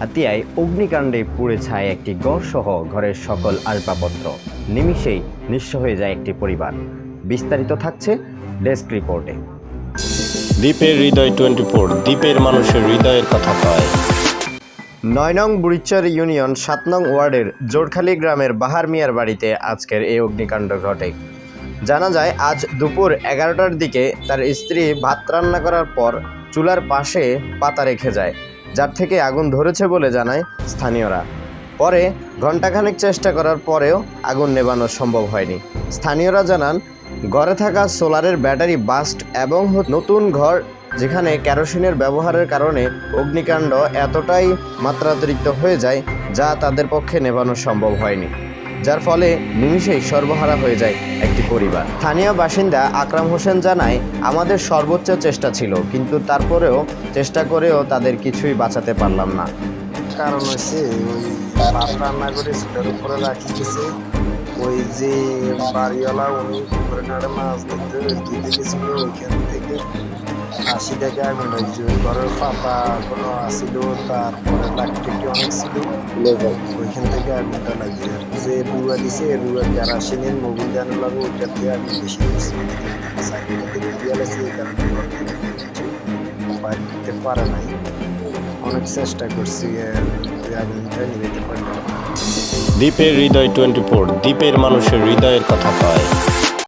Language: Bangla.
হাতিয়ায় অগ্নিকাণ্ডে পুড়ে ছায় একটি ঘরসহ ঘরের সকল আসবাবপত্র। নিমিষেই নিঃস্ব হয়ে যায় একটি পরিবার। বিস্তারিত থাকছে ডেস্ক রিপোর্টে। দ্বীপের হৃদয় 24, দ্বীপের মানুষের হৃদয়ের কথা কয়। 9 নং বুড়িচর ইউনিয়ন 7 নং ওয়ার্ডের জোরখালী গ্রামের বাহার মিয়ার বাড়িতে আজকের এই অগ্নিকাণ্ড ঘটে। জানা যায় আজ দুপুর 11টার দিকে তার স্ত্রী ভাত রান্না করার পর চুলার পাশে পাতা রেখে যায়, যার থেকে আগুন ধরেছে বলে জানায় স্থানীয়রা। পরে ঘণ্টাখানেক চেষ্টা করার পরেও আগুন নেভানো সম্ভব হয়নি। স্থানীয়রা জানান ঘরে থাকা সোলারের ব্যাটারি বাস্ট এবং নতুন ঘর যেখানে কেরোসিনের ব্যবহারের কারণে অগ্নিকাণ্ড এতটাই মাত্রাতিরিক্ত হয়ে যায় যা তাদের পক্ষে নেভানো সম্ভব হয়নি, যার ফলে নিমিষেই সর্বহারা হয়ে যায় একটি পরিবার। স্থানীয় বাসিন্দা আকরাম হোসেন জানায়, আমাদের সর্বোচ্চ চেষ্টা ছিল, কিন্তু তারপরেও চেষ্টা করেও তাদের কিছুই বাঁচাতে পারলাম না। কারণ হচ্ছে ওই ভাত রান্না করে চুলের উপরে রাখি গেছে। ওই যে বাড়িওয়ালা উনি পুকুরে নাড়ে মাছ ধরতে গেছিল, ওইখান থেকে 80 টাকা আগুন লাগছে। ওই ঘরের পাতা কোনো আসছিল, তারপরে লাকড়ি অনেক ছিল, ওইখান থেকে আগুনটা লাগে। যে রুয়া দিছে রুয়া কেরাসিনের মোবিল জানা লাগে, ওইটার দিয়ে আগুন বেশি দিচ্ছে। এই কারণে বাইরে পারে নাই, অনেক চেষ্টা করছি আগুনটা নিভাতে পারলাম। দ্বীপের হৃদয় 24, দ্বীপের মানুষের হৃদয়ের কথা কয়।